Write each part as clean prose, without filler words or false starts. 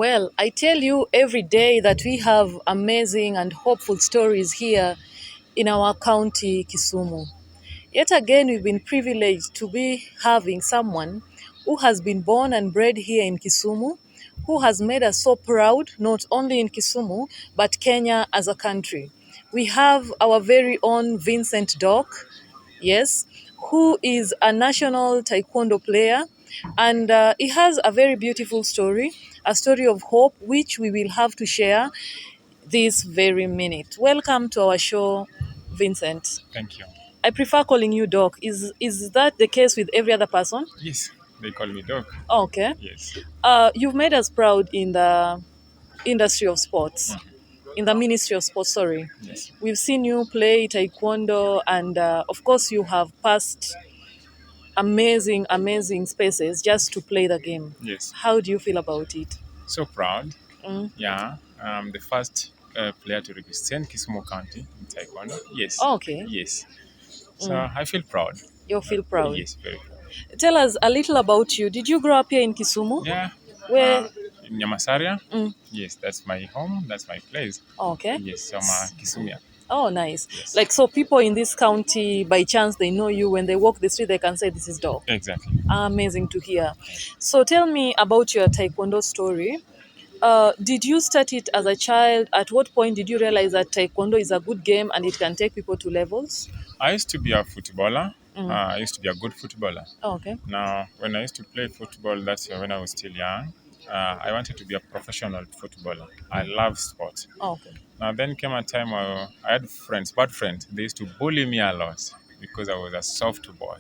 Well, I tell you every day that we have amazing and hopeful stories here in our county, Kisumu. Yet again, we've been privileged to be having someone who has been born and bred here in Kisumu, who has made us so proud, not only in Kisumu, but Kenya as a country. We have our very own Vincent Dock, yes, who is a national taekwondo player. And he has a very beautiful story, a story of hope, which we will have to share this very minute. Welcome to our show, Vincent. Thank you. I prefer calling you Doc. Is that the case with every other person? Yes, they call me Doc. Okay. Yes. You've made us proud in the industry of sports, in the ministry of sports, sorry. Yes. We've seen you play taekwondo, and of course, you have passed amazing spaces just to play the game. Yes. How do you feel about it? So proud. Mm. Yeah. I'm the first player to represent Kisumu County in Taekwondo. Yes. Okay, Yes. So I feel proud. you feel proud. Yes, very proud. Tell us a little about you. Did you grow up here in Kisumu? Yeah. Where? In Nyamasaria. Mm. Yes, that's my home. That's my place. Okay. Yes, so I'm a Kisumia. Oh, nice. Yes. Like, so people in this county, by chance, they know you. When they walk the street, they can say, this is Doc. Exactly. Amazing to hear. So tell me about your Taekwondo story. Did you start it as a child? At what point did you realize that Taekwondo is a good game and it can take people to levels? I used to be a footballer. I used to be a good footballer. Okay. Now, when I used to play football, that's when I was still young. I wanted to be a professional footballer. I love sports. Okay. Now, then came a time where I had friends, bad friends. They used to bully me a lot because I was a soft boy.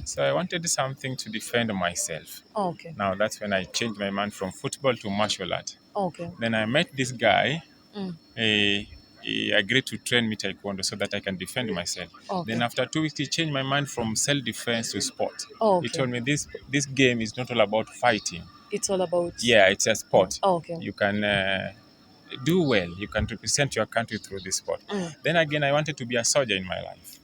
So I wanted something to defend myself. Okay. Now, that's when I changed my mind from football to martial art. Okay. Then I met this guy. Mm. He agreed to train me taekwondo so that I can defend myself. Okay. Then after 2 weeks, he changed my mind from self-defense to sport. Okay. He told me this game is not all about fighting. It's all about. Yeah, it's a sport. Okay. You can do well. You can represent your country through this sport. Then again, I wanted to be a soldier in my life.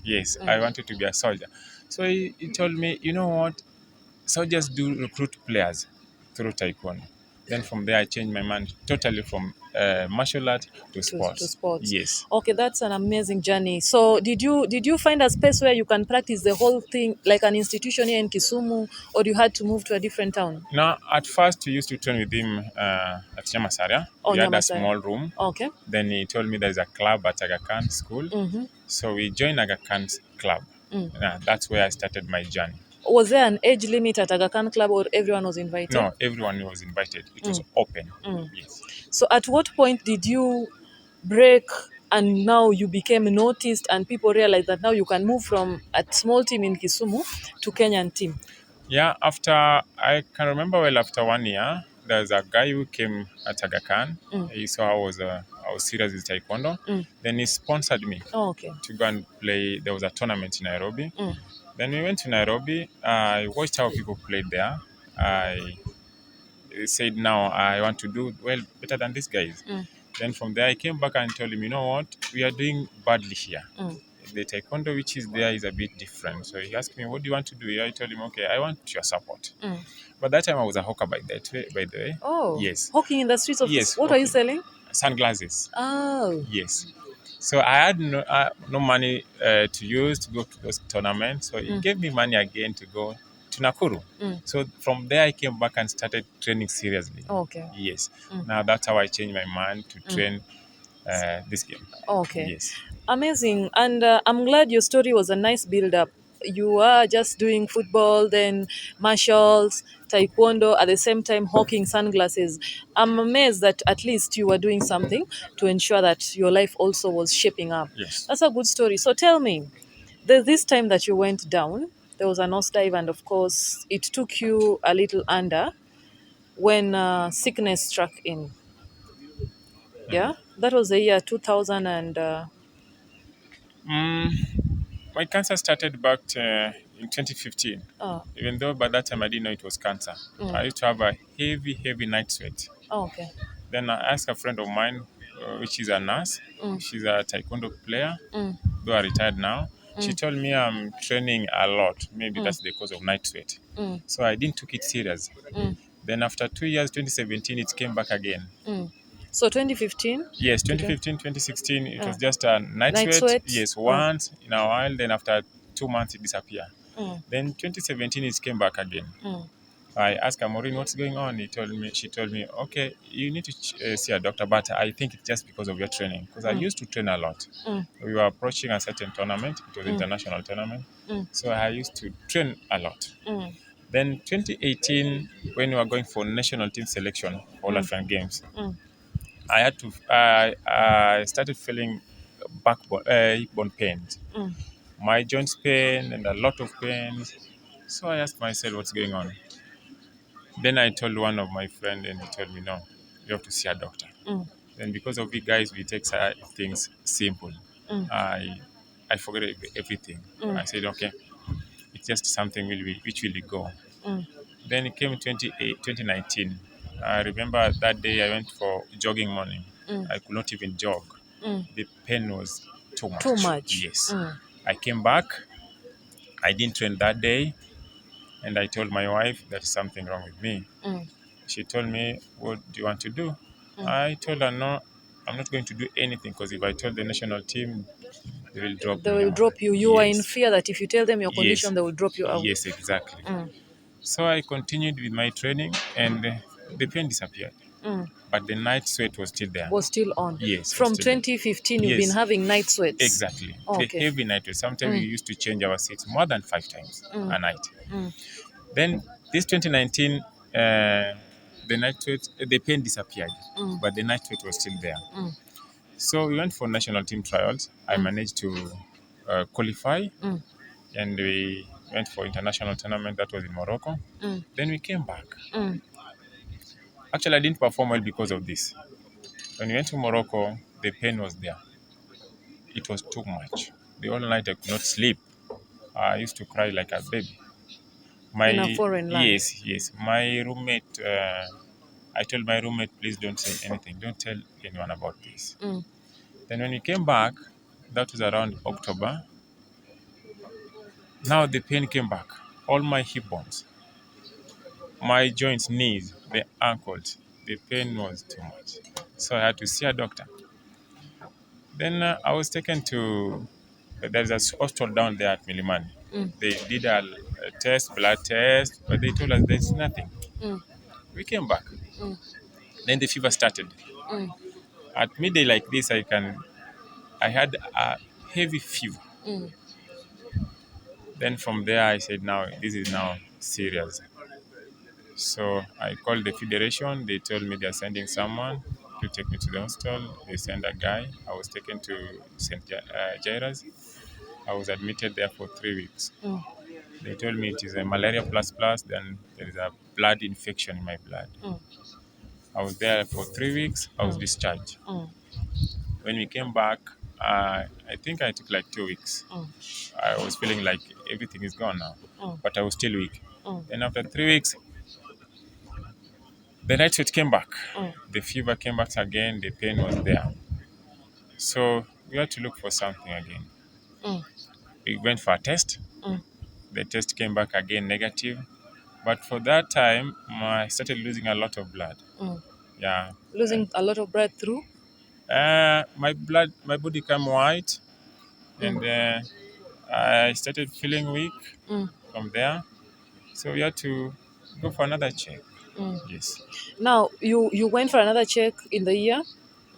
Yes, I wanted to be a soldier. So he told me, you know what? Soldiers do recruit players through taekwondo. Then from there, I changed my mind totally from martial art to To sports. sports. Yes. Okay, that's an amazing journey. So did you find a space where you can practice the whole thing like an institution here in Kisumu, or you had to move to a different town? Now, at first, we used to train with him at Nyamasaria. Oh, We had a Nyamasai. small room. Okay. Then he told me there's a club at Aga Khan school. So we joined Aga Khan's club. That's where I started my journey. Was there an age limit at Aga Khan Club, or everyone was invited? No, everyone was invited. It was open. Yes. So at what point did you break and now you became noticed and people realized that now you can move from a small team in Kisumu to Kenyan team? Yeah, I can remember well, after 1 year, there's a guy who came at Aga Khan. He saw I was serious with taekwondo. Then he sponsored me Oh, okay. to go and play. There was a tournament in Nairobi. Then we went to Nairobi. I watched how people played there. I said, now I want to do well better than these guys. Then from there, I came back and told him, you know what, we are doing badly here. The taekwondo which is there is a bit different. So he asked me, what do you want to do? I told him, okay, I want your support. But that time I was a hawker by the way. Oh, Yes. hawking in the streets of Yes, What are you hawking. selling? Sunglasses. Oh, Yes. So I had no money to use to go to those tournaments. So he gave me money again to go to Nakuru. So from there I came back and started training seriously. okay. Yes. Now that's how I changed my mind to train this game. Okay. Yes. Amazing. And I'm glad your story was a nice build up. You are just doing football, then martials, taekwondo, at the same time hawking sunglasses. I'm amazed that at least you were doing something to ensure that your life also was shaping up. Yes. That's a good story. So tell me, there's this time that you went down, there was a nose dive, and of course, it took you a little under when sickness struck in. Yeah, that was the year 2000 and Mm, my cancer started back in 2015. oh, Even though by that time I didn't know it was cancer. I used to have a heavy night sweat. okay. Then I asked a friend of mine, which is a nurse. She's a taekwondo player, though I retired now. She told me I'm training a lot. Maybe that's the cause of night sweat. So I didn't took it serious. Then after 2 years, 2017, it came back again. So 2015 Yes, to 20, 2015, 2016, it was just a night night sweat. sweat. Yes, once in a while. Then after 2 months, it disappeared. Mm, Then 2017, it came back again. mm, I asked her, Maureen, what's going on? She told me, okay, you need to see a doctor, but I think it's just because of your training. Because I used to train a lot. mm, We were approaching a certain tournament. It was international tournament. mm, So I used to train a lot. mm, Then 2018, when we were going for national team selection for All African Games, mm, I had to. I started feeling hip bone pains, mm, my joints pain, and a lot of pains. So I asked myself, what's going on? Then I told one of my friends, and he told me, no, you have to see a doctor. mm, Then because of we guys, we take things simple. mm, I I forget everything. mm, I said, okay, it's just something which will go. mm, Then it came 2019. I remember that day I went for jogging morning. mm, I could not even jog. mm. The pain was too Too much. much. Yes. Mm, I came back. I didn't train that day. And I told my wife there's something wrong with me. mm, She told me, what do you want to do? mm. I told her, no, I'm not going to do anything because if I told the national team, they will drop They me will now. drop you. You are in Yes. fear that if you tell them your Yes. condition, they will drop you out. Yes, exactly. Mm, So I continued with my training and the pain disappeared. mm. But the night sweat was still there. Was still on. Yes, was From still there. 2015, you've been Yes, having night sweats. exactly. The Okay. heavy night sweat. Sometimes we used to change our seats more than 5 times a night. Mm, Then this 2019, the night sweat, the pain disappeared, but the night sweat was still there. mm, So we went for national team trials. I managed to qualify, mm, and we went for international tournament that was in Morocco. mm, Then we came back. mm, Actually, I didn't perform well because of this. When we went to Morocco, the pain was there. It was too much. The whole night I could not sleep. I used to cry like a baby. in a My foreign land. yes. My roommate. I told my roommate, please don't say anything. Don't tell anyone about this. Mm, Then when we came back, that was around October. Now the pain came back. All my hip bones, my joints, knees, the ankles. The pain was too much. So I had to see a doctor. Then I was taken to, there's a hospital down there at Milimani. mm, They did a test, blood test, but they told us there's nothing. mm, We came back. mm, Then the fever started. mm, At midday like this, I had a heavy fever. mm, Then from there, I said, now this is now serious. So I called the federation. They told me they're sending someone to take me to the hospital. They sent a guy. I was taken to Jairus. I was admitted there for 3 weeks. mm, They told me it is a malaria plus plus, then there is a blood infection in my blood. mm, I was there for 3 weeks. I was mm, discharged. mm, When we came back, I think I took like 2 weeks. mm, I was feeling like everything is gone now, mm, but I was still weak. mm, Then after 3 weeks, the night sweat came back. mm, The fever came back again. The pain was there. So we had to look for something again. mm, We went for a test. mm, The test came back again negative. But for that time, I started losing a lot of blood. mm. Yeah. Losing a lot of blood through. My body came white, Mm, and I started feeling weak mm, from there. So we had to go for another check. mm. Yes. Now you went for another check in the year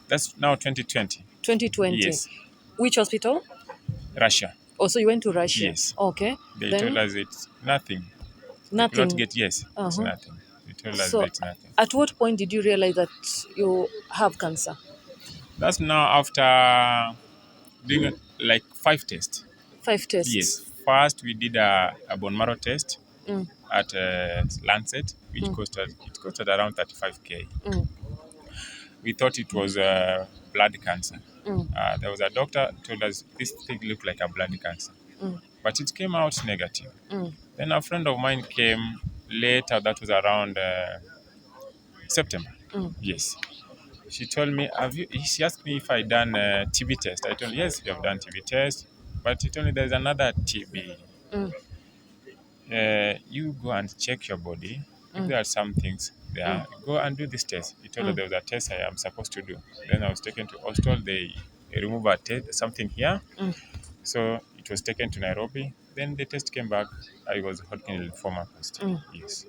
That's now 2020. 2020. Yes. Which hospital? Russia. Oh, so you went to Russia. Yes. Okay. They told Then us it's nothing. We could not nothing. get, yes, it's Uh-huh. nothing. They told us that So it's nothing. at what point did you realize that you have cancer? That's now after doing like 5 tests. 5 tests. Yes. First, we did a bone marrow test Mm, at Lancet, which mm, costed around 35K. mm, We thought it was blood cancer. mm, There was a doctor who told us this thing looked like a blood cancer, mm, but it came out negative. mm, Then a friend of mine came later, that was around September. mm, Yes. She told me, she asked me if I done a TB test. I told her, yes, we have done TB test. But she told me there's another TB. mm, You go and check your body. if there are some things there, go and do this test. He told her there was a test I am supposed to do. Then I was taken to hospital. They remove a test, something here. So it was taken to Nairobi. Then the test came back. I was Hodgkin lymphoma positive. Yes.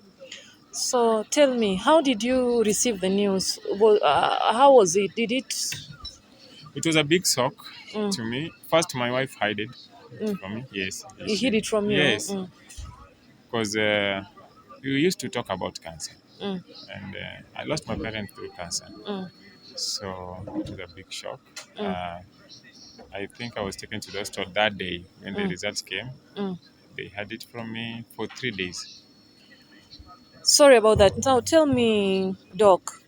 So tell me, how did you receive the news? How was it? Did it? It was a big shock to me. First, my wife hid it from me. Yes. He hid it from you? Yes. Because we used to talk about cancer. And I lost my parents through cancer. So it was a big shock. Uh, I think I was taken to the hospital that day when the results came. They had it from me for 3 days. Sorry about that. Now tell me, Doc,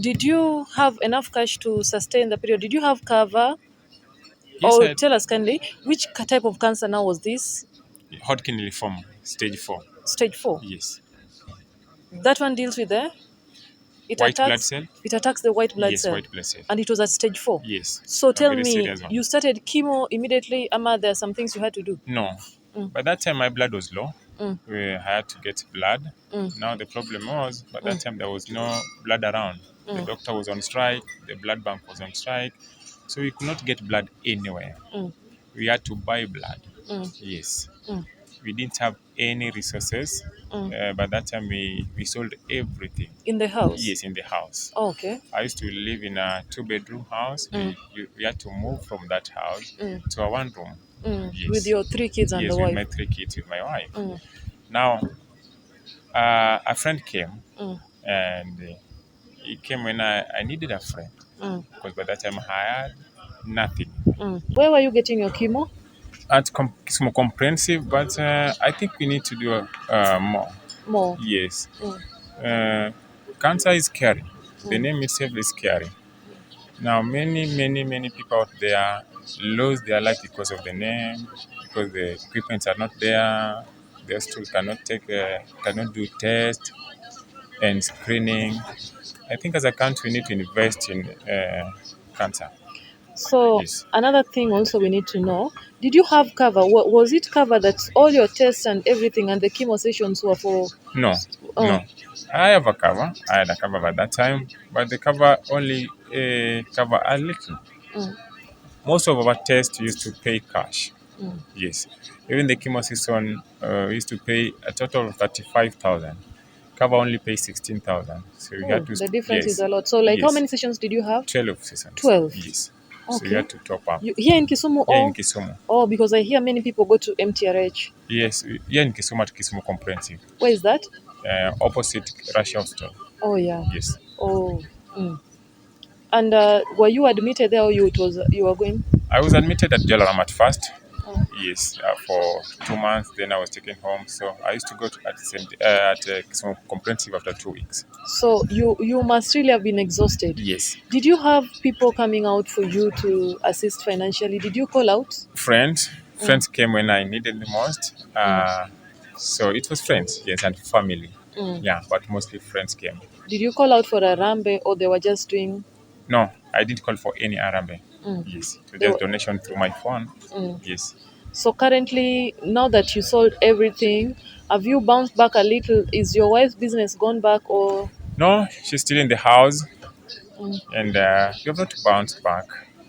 did you have enough cash to sustain the period? Did you have cover? Yes, Or I had tell us kindly, which type of cancer now was this? Hodgkin lymphoma, stage 4. Stage 4. Yes. That one deals with the it White blood attacks cell? it attacks the white blood Yes, cell. white blood cell. And it was at stage 4. Yes. So A tell very me, serious one. you started chemo immediately, Ama, there are some things you had to do. No. By that time, my blood was low. I had to get blood. Now, the problem was, by that time, there was no blood around. The doctor was on strike. The blood bank was on strike. So we could not get blood anywhere. We had to buy blood. Yes. We didn't have any resources. By that time, we sold everything. In the house? Yes, in the house. Oh, okay. I used to live in a 2-bedroom house. We had to move from that house to a 1 room. Yes. With your 3 kids and Yes, the with wife? my 3 kids, with my wife. Now, a friend came, and he came when I needed a friend, because by that time I had nothing. Where were you getting your chemo? At it's more comprehensive, but I think we need to do more. More. Yes. Uh, Cancer is scary. The name itself is scary. Now, many people out there lose their life because of the name, because the equipment are not there. They still cannot do tests and screening. I think as a country, we need to invest in cancer. So Yes. another thing also we need to know, did you have cover? Was it cover that all your tests and everything and the chemo sessions were for? No, Oh, no. I have a cover. I had a cover by that time, but the cover only cover a little. Most of our tests used to pay cash. Yes. Even the chemo season used to pay a total of 35,000. Cover only pay 16,000. So you oh, had to, the difference is yes, a lot. So like how yes, many sessions did you have? 12 seasons. 12. Yes. So you Okay. had to top up. Here in Kisumu, Here in Kisumu. oh, because I hear many people go to MTRH. Yes, here in Kisumu at Kisumu Comprehensive. Where is that? Opposite Russia Hospital. Oh yeah. Yes. Oh. And were you admitted there, or you were going? I was admitted at Jalaram at first. Yes, for 2 months. Then I was taken home. So I used to go at Kisumu Comprehensive after 2 weeks. So you must really have been exhausted. Yes. Did you have people coming out for you to assist financially? Did you call out? Friends came when I needed the most. So it was friends, yes, and family. Yeah, but mostly friends came. Did you call out for a rambe, or they were just doing? No, I didn't call for any Arambe. Yes, it was They just were, donation through my phone. Yes. so currently, now that you sold everything, have you bounced back a little? Is your wife's business gone back, or? No, she's still in the house, and we have not bounced back,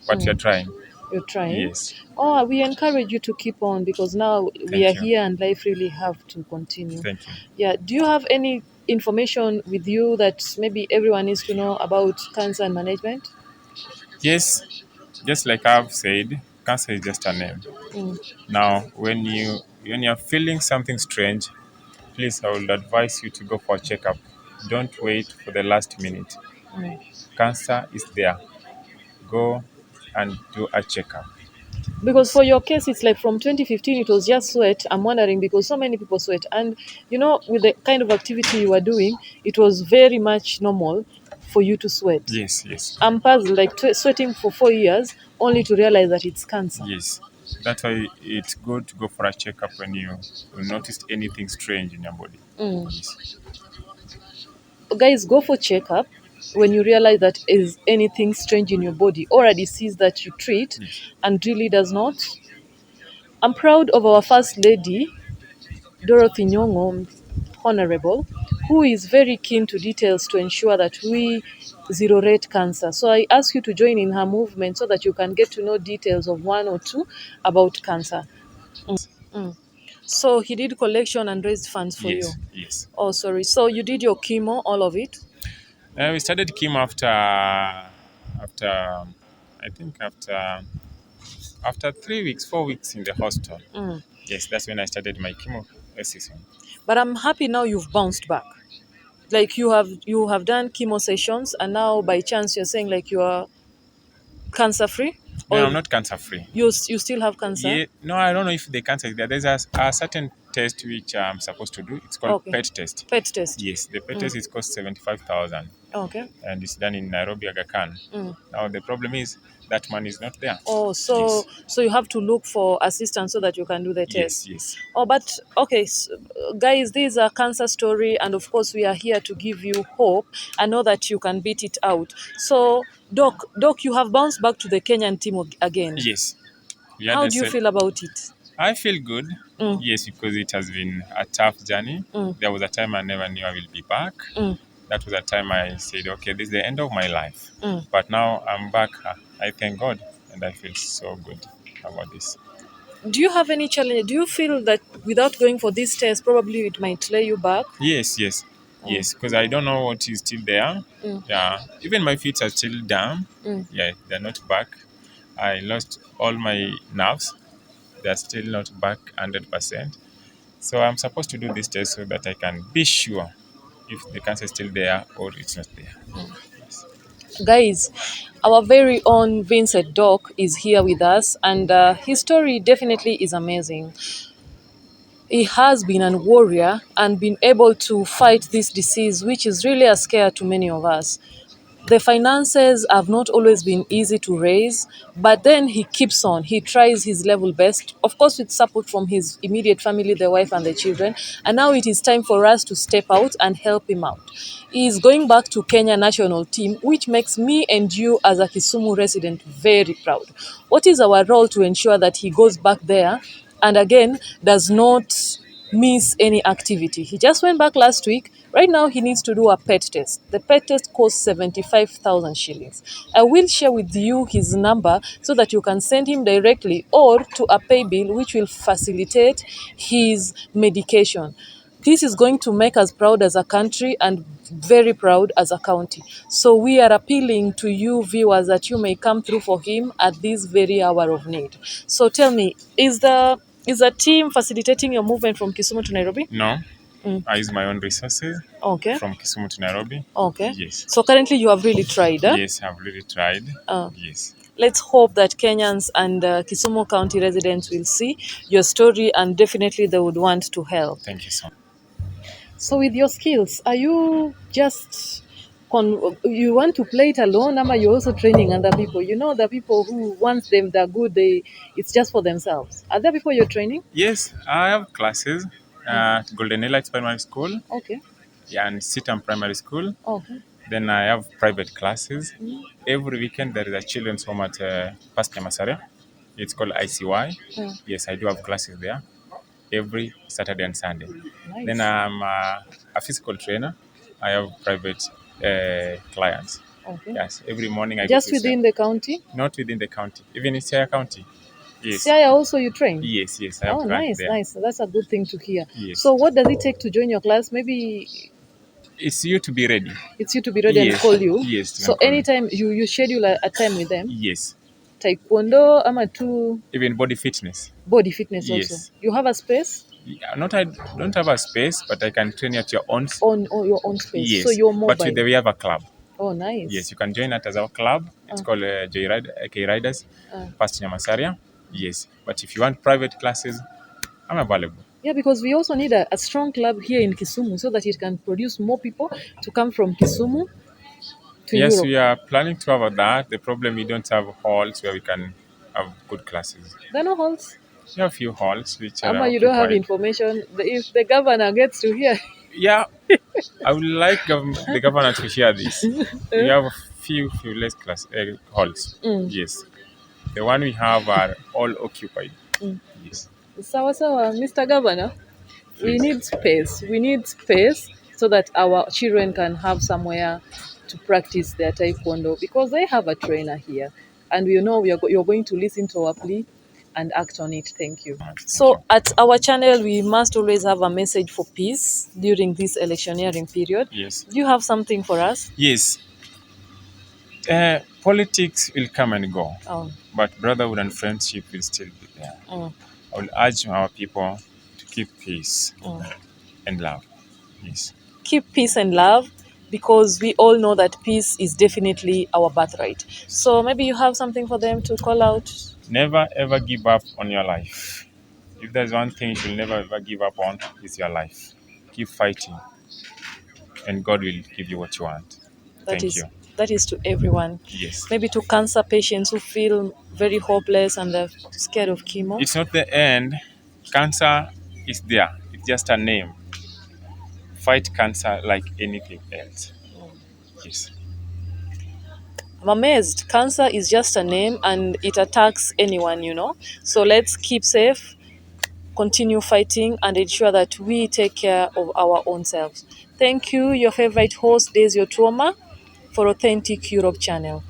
but we are trying. You're trying? Yes. Oh, we encourage you to keep on, because now we Thank are you. here and life really have to continue. Thank you. Yeah. Do you have any information with you that maybe everyone needs to know about cancer and management? Yes, just like I've said, cancer is just a name. Now, when you're feeling something strange, please, I would advise you to go for a checkup. Don't wait for the last minute. Cancer is there. Go and do a checkup. Because for your case, it's like from 2015, it was just sweat. I'm wondering, because so many people sweat. And, with the kind of activity you were doing, it was very much normal for you to sweat. Yes, yes, I'm puzzled, like sweating for 4 years, only to realize that it's cancer. yes. That's why it's good to go for a checkup when you notice anything strange in your body. Yes. Guys, go for checkup when you realize that is anything strange in your body, or a disease that you treat Yes. and really does not. I'm proud of our First Lady, Dorothy Nyong'o, Honorable, who is very keen to details to ensure that we zero rate cancer. So I ask you to join in her movement so that you can get to know details of one or two about cancer. So he did collection and raised funds for you. Yes, yes. Oh, sorry. So you did your chemo, all of it? We started chemo after I think after 3 weeks, 4 weeks in the hospital. Yes, that's when I started my chemo season. But I'm happy now you've bounced back. Like you have done chemo sessions and now by chance you're saying like you are cancer free, No, or I'm not cancer free. you still have cancer? Yeah, no, I don't know if the cancer is there. There's a certain test which I'm supposed to do. It's called Okay. PET test. PET test. Yes, the PET test is cost 75,000, Okay. and it's done in Nairobi Aga Khan. Now the problem is that money is not there. Oh, so Yes, so you have to look for assistance so that you can do the yes, test. yes. Oh, but okay, guys, this is a cancer story, and of course, we are here to give you hope and know that you can beat it out. So, Doc, you have bounced back to the Kenyan team again. Yes, we had How a do you feel about it? I feel good. Mm, Yes, because it has been a tough journey. mm, There was a time I never knew I will be back. mm, That was a time I said, okay, this is the end of my life. mm. But now I'm back. I thank God, and I feel so good about this. Do you have any challenge? Do you feel that without going for this test, probably it might lay you back? Yes, yes, Mm, yes, because I don't know what is still there. mm, Yeah, even my feet are still down. mm. Yeah, they're not back. I lost all my nerves. They're still not back 100%. So I'm supposed to do this test so that I can be sure if the cancer is still there or it's not there. Yes. Guys, our very own Vincent Dock is here with us, and his story definitely is amazing. He has been a warrior and been able to fight this disease, which is really a scare to many of us. The finances have not always been easy to raise, but then he keeps on. He tries his level best, of course, with support from his immediate family, the wife and the children. And now it is time for us to step out and help him out. He is going back to Kenya national team, which makes me and you as a Kisumu resident very proud. What is our role to ensure that he goes back there and again does not miss any activity? He just went back last week. Right now, he needs to do a PET test. The PET test costs 75,000 shillings. I will share with you his number so that you can send him directly or to a pay bill which will facilitate his medication. This is going to make us proud as a country and very proud as a county. So we are appealing to you viewers that you may come through for him at this very hour of need. So tell me, is the team facilitating your movement from Kisumu to Nairobi? No, I use my own resources Okay. from Kisumu to Nairobi. Okay. Yes. So currently you have really tried, huh? Yes, I've really tried. Uh, Yes. let's hope that Kenyans and Kisumu County residents will see your story and definitely they would want to help. Thank you so much. So with your skills, are you just you want to play it alone, or you're also training other people? You know, the people who once they're good, it's just for themselves. Are there people you're training? Yes, I have classes at Golden Elites Primary School, Okay. yeah, and Sitam Primary School. Okay. Then I have private classes. Every weekend there is a children's home at Pastor Masaria. It's called ICY. Mm. Yes, I do have classes there every Saturday and Sunday. Nice. Then I'm a physical trainer. I have private clients. Okay. Yes, every morning I Just go to within the county? not within the county, even in Siaya County. Yes, Siaya also you train? yes, yes. I have Oh, clients nice, there. nice. That's a good thing to hear. Yes. So, what does it take to join your class? Maybe It's you to be ready. it's you to be ready and Yes, call you. yes. You So, can call me. anytime you schedule a time with them, Yes, Taekwondo, ama to even body fitness. body fitness also. Yes. You have a space Yeah, not I don't have a space, but I can train you at your own. on your own space. Yes, So, you're but mobile. we have a club. Oh, nice. Yes, you can join us as our club. It's called K Riders, Past Nyamasaria. Yes, but if you want private classes, I'm available. Yeah, because we also need a strong club here in Kisumu so that it can produce more people to come from Kisumu to Yes, Europe. we are planning to have that. The problem we don't have halls where we can have good classes. There are no halls. We have few halls which are Ama, you don't have occupied. information. If the governor gets to hear, Yeah, I would like the governor to hear this. We have a few less halls. Yes, the one we have are all occupied. Yes, sawa sawa, Mr. Governor, we please. need space. We need space so that our children can have somewhere to practice their taekwondo, because they have a trainer here, and we know you're going to listen to our plea and act on it. Thank you. Thank you. So at our channel, we must always have a message for peace during this electioneering period. Yes. Do you have something for us? Yes. Politics will come and go, Oh, but brotherhood and friendship will still be there. mm, I will urge our people to keep peace mm. and love. Yes. Keep peace and love, because we all know that peace is definitely our birthright. So maybe you have something for them to call out. Never ever give up on your life. If there's one thing you should never ever give up on, it's your life. Keep fighting, and God will give you what you want. That Thank is you. that is to everyone. Yes. Maybe to cancer patients who feel very hopeless and they're scared of chemo. It's not the end. Cancer is there. It's just a name. Fight cancer like anything else. Yes. I'm amazed. Cancer is just a name and it attacks anyone. So let's keep safe, continue fighting, and ensure that we take care of our own selves. Thank you, your favorite host, Daisy Otuoma, for Authentic Europe channel.